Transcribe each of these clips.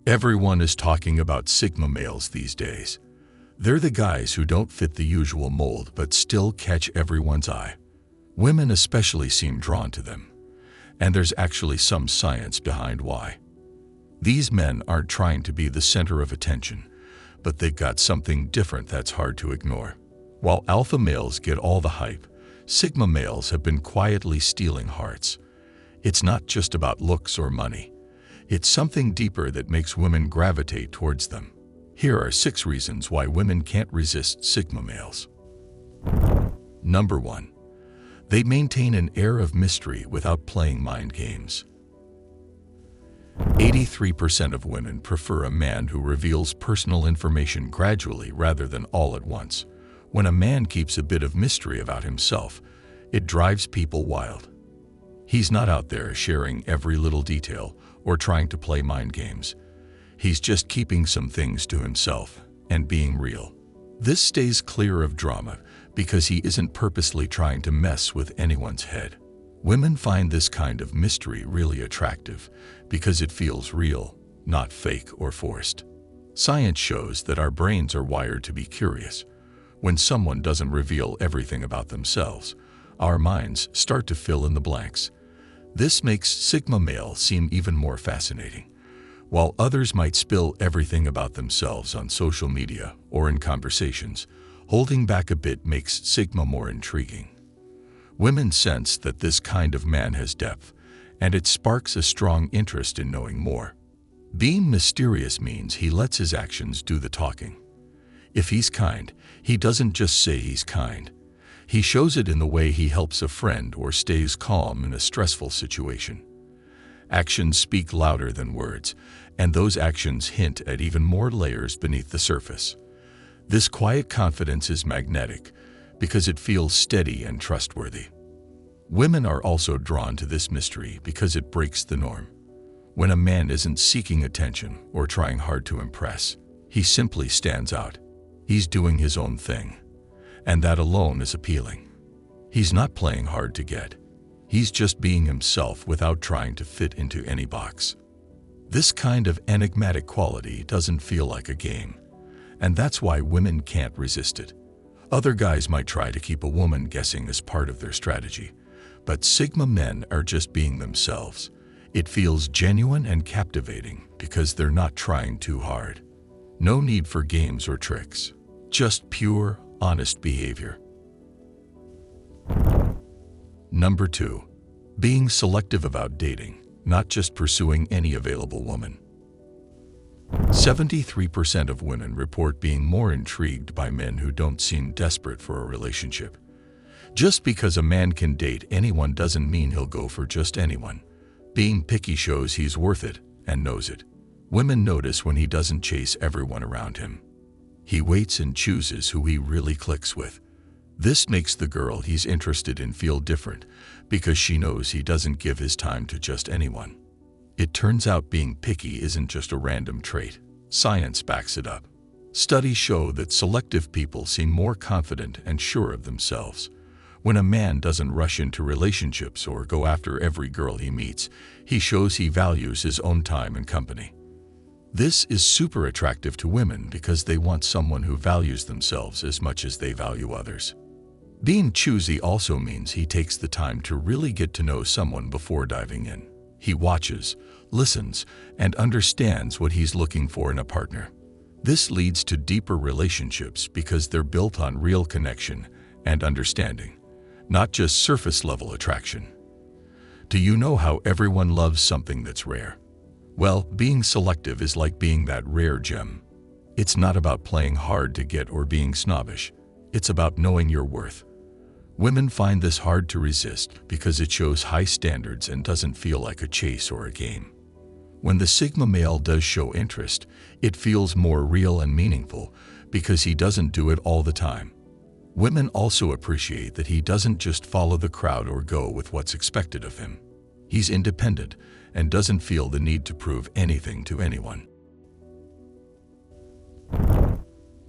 Everyone is talking about Sigma males these days. They're the guys who don't fit the usual mold but still catch everyone's eye. Women especially seem drawn to them. And there's actually some science behind why. These men aren't trying to be the center of attention, but they've got something different that's hard to ignore. While alpha males get all the hype, Sigma males have been quietly stealing hearts. It's not just about looks or money. It's something deeper that makes women gravitate towards them. Here are 6 reasons why women can't resist Sigma males. Number 1. They maintain an air of mystery without playing mind games. 83% of women prefer a man who reveals personal information gradually rather than all at once. When a man keeps a bit of mystery about himself, it drives people wild. He's not out there sharing every little detail or trying to play mind games. He's just keeping some things to himself and being real. This stays clear of drama because he isn't purposely trying to mess with anyone's head. Women find this kind of mystery really attractive because it feels real, not fake or forced. Science shows that our brains are wired to be curious. When someone doesn't reveal everything about themselves, our minds start to fill in the blanks. This makes Sigma male seem even more fascinating. While others might spill everything about themselves on social media or in conversations, holding back a bit makes Sigma more intriguing. Women sense that this kind of man has depth, and it sparks a strong interest in knowing more. Being mysterious means he lets his actions do the talking. If he's kind, he doesn't just say he's kind. He shows it in the way he helps a friend or stays calm in a stressful situation. Actions speak louder than words, and those actions hint at even more layers beneath the surface. This quiet confidence is magnetic because it feels steady and trustworthy. Women are also drawn to this mystery because it breaks the norm. When a man isn't seeking attention or trying hard to impress, he simply stands out. He's doing his own thing, and that alone is appealing. He's not playing hard to get. He's just being himself without trying to fit into any box. This kind of enigmatic quality doesn't feel like a game, and that's why women can't resist it. Other guys might try to keep a woman guessing as part of their strategy, but Sigma men are just being themselves. It feels genuine and captivating because they're not trying too hard. No need for games or tricks, just pure, honest behavior. Number 2. Being selective about dating, not just pursuing any available woman. 73% of women report being more intrigued by men who don't seem desperate for a relationship. Just because a man can date anyone doesn't mean he'll go for just anyone. Being picky shows he's worth it and knows it. Women notice when he doesn't chase everyone around him. He waits and chooses who he really clicks with. This makes the girl he's interested in feel different because she knows he doesn't give his time to just anyone. It turns out being picky isn't just a random trait. Science backs it up. Studies show that selective people seem more confident and sure of themselves. When a man doesn't rush into relationships or go after every girl he meets, he shows he values his own time and company. This is super attractive to women because they want someone who values themselves as much as they value others. Being choosy also means he takes the time to really get to know someone before diving in. He watches, listens, and understands what he's looking for in a partner. This leads to deeper relationships because they're built on real connection and understanding, not just surface-level attraction. Do you know how everyone loves something that's rare? Well, being selective is like being that rare gem. It's not about playing hard to get or being snobbish. It's about knowing your worth. Women find this hard to resist because it shows high standards and doesn't feel like a chase or a game. When the Sigma male does show interest, it feels more real and meaningful because he doesn't do it all the time. Women also appreciate that he doesn't just follow the crowd or go with what's expected of him. He's independent and doesn't feel the need to prove anything to anyone.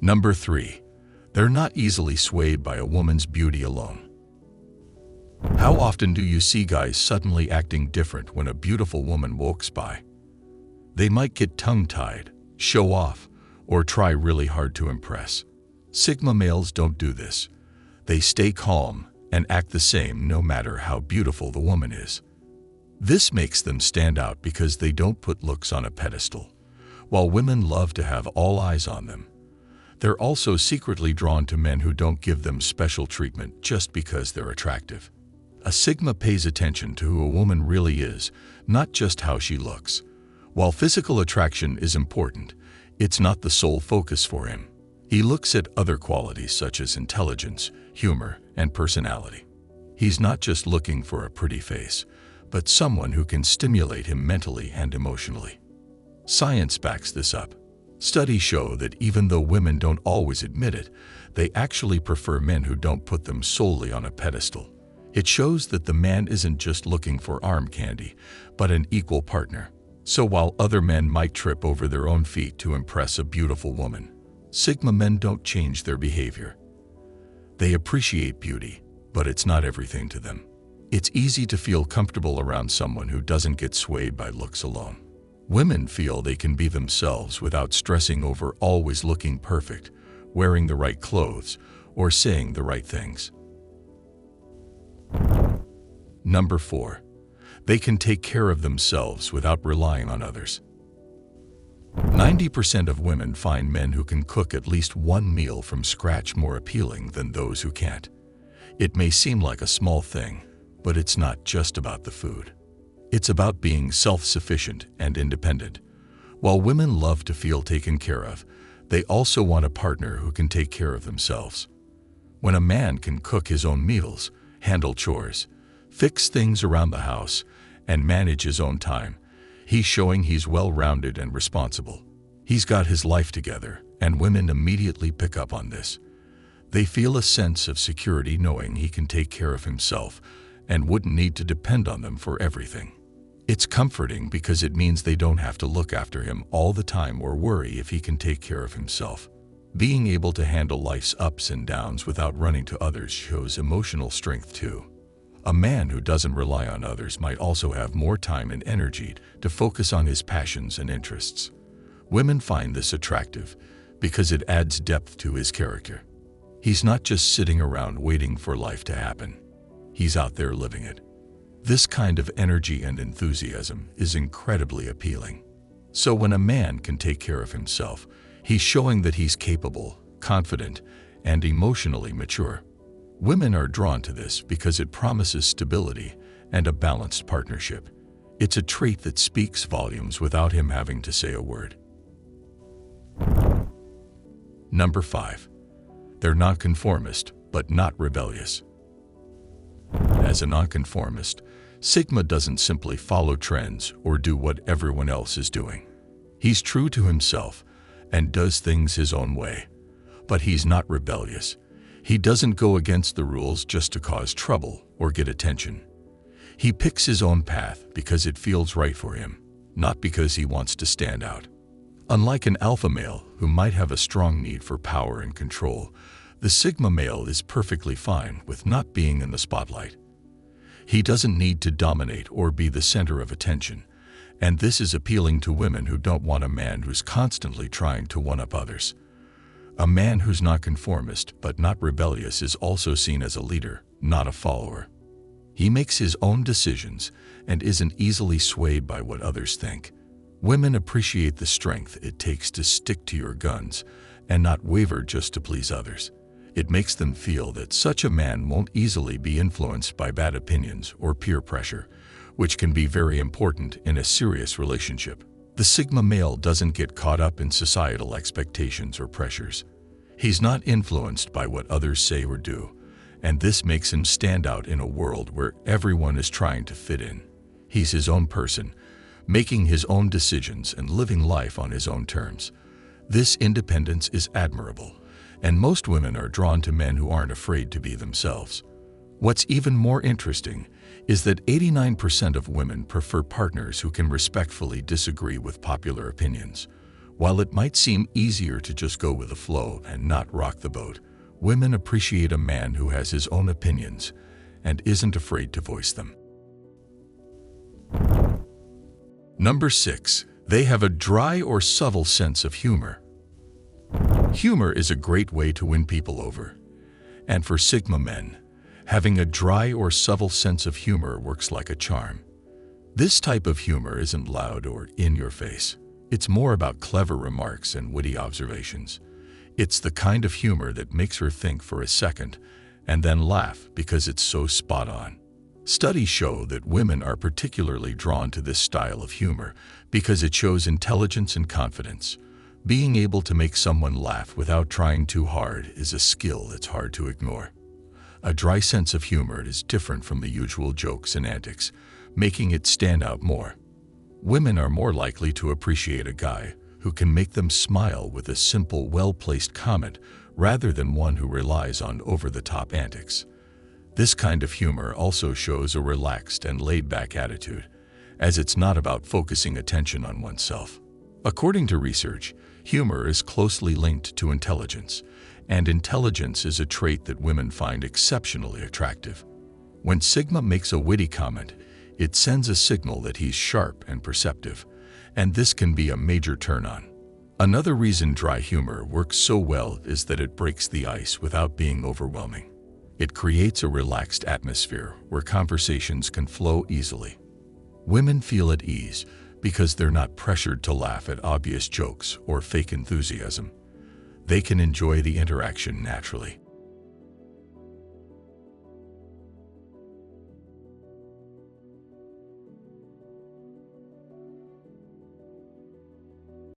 Number 3. They're not easily swayed by a woman's beauty alone. How often do you see guys suddenly acting different when a beautiful woman walks by? They might get tongue-tied, show off, or try really hard to impress. Sigma males don't do this. They stay calm and act the same no matter how beautiful the woman is. This makes them stand out because they don't put looks on a pedestal. While women love to have all eyes on them, they're also secretly drawn to men who don't give them special treatment just because they're attractive. A Sigma pays attention to who a woman really is, not just how she looks. While physical attraction is important, it's not the sole focus for him. He looks at other qualities such as intelligence, humor, and personality. He's not just looking for a pretty face, but someone who can stimulate him mentally and emotionally. Science backs this up. Studies show that even though women don't always admit it, they actually prefer men who don't put them solely on a pedestal. It shows that the man isn't just looking for arm candy, but an equal partner. So while other men might trip over their own feet to impress a beautiful woman, Sigma men don't change their behavior. They appreciate beauty, but it's not everything to them. It's easy to feel comfortable around someone who doesn't get swayed by looks alone. Women feel they can be themselves without stressing over always looking perfect, wearing the right clothes, or saying the right things. Number 4. They can take care of themselves without relying on others. 90% of women find men who can cook at least one meal from scratch more appealing than those who can't. It may seem like a small thing, but it's not just about the food. It's about being self-sufficient and independent. While women love to feel taken care of, they also want a partner who can take care of themselves. When a man can cook his own meals, handle chores, fix things around the house, and manage his own time, he's showing he's well-rounded and responsible. He's got his life together, and women immediately pick up on this. They feel a sense of security knowing he can take care of himself and wouldn't need to depend on them for everything. It's comforting because it means they don't have to look after him all the time or worry if he can take care of himself. Being able to handle life's ups and downs without running to others shows emotional strength too. A man who doesn't rely on others might also have more time and energy to focus on his passions and interests. Women find this attractive because it adds depth to his character. He's not just sitting around waiting for life to happen. He's out there living it. This kind of energy and enthusiasm is incredibly appealing. So when a man can take care of himself, he's showing that he's capable, confident, and emotionally mature. Women are drawn to this because it promises stability and a balanced partnership. It's a trait that speaks volumes without him having to say a word. Number 5. They're nonconformist, but not rebellious. As a nonconformist, Sigma doesn't simply follow trends or do what everyone else is doing. He's true to himself and does things his own way. But he's not rebellious. He doesn't go against the rules just to cause trouble or get attention. He picks his own path because it feels right for him, not because he wants to stand out. Unlike an alpha male who might have a strong need for power and control, the Sigma male is perfectly fine with not being in the spotlight. He doesn't need to dominate or be the center of attention, and this is appealing to women who don't want a man who's constantly trying to one-up others. A man who's nonconformist but not rebellious is also seen as a leader, not a follower. He makes his own decisions and isn't easily swayed by what others think. Women appreciate the strength it takes to stick to your guns and not waver just to please others. It makes them feel that such a man won't easily be influenced by bad opinions or peer pressure, which can be very important in a serious relationship. The Sigma male doesn't get caught up in societal expectations or pressures. He's not influenced by what others say or do, and this makes him stand out in a world where everyone is trying to fit in. He's his own person, making his own decisions and living life on his own terms. This independence is admirable, and most women are drawn to men who aren't afraid to be themselves. What's even more interesting is that 89% of women prefer partners who can respectfully disagree with popular opinions. While it might seem easier to just go with the flow and not rock the boat, women appreciate a man who has his own opinions and isn't afraid to voice them. Number 6. They have a dry or subtle sense of humor. Humor is a great way to win people over. And for Sigma men, having a dry or subtle sense of humor works like a charm. This type of humor isn't loud or in your face. It's more about clever remarks and witty observations. It's the kind of humor that makes her think for a second and then laugh because it's so spot on. Studies show that women are particularly drawn to this style of humor because it shows intelligence and confidence. Being able to make someone laugh without trying too hard is a skill that's hard to ignore. A dry sense of humor is different from the usual jokes and antics, making it stand out more. Women are more likely to appreciate a guy who can make them smile with a simple, well-placed comment rather than one who relies on over-the-top antics. This kind of humor also shows a relaxed and laid-back attitude, as it's not about focusing attention on oneself. According to research, humor is closely linked to intelligence, and intelligence is a trait that women find exceptionally attractive. When Sigma makes a witty comment, it sends a signal that he's sharp and perceptive, and this can be a major turn-on. Another reason dry humor works so well is that it breaks the ice without being overwhelming. It creates a relaxed atmosphere where conversations can flow easily. Women feel at ease because they're not pressured to laugh at obvious jokes or fake enthusiasm. They can enjoy the interaction naturally.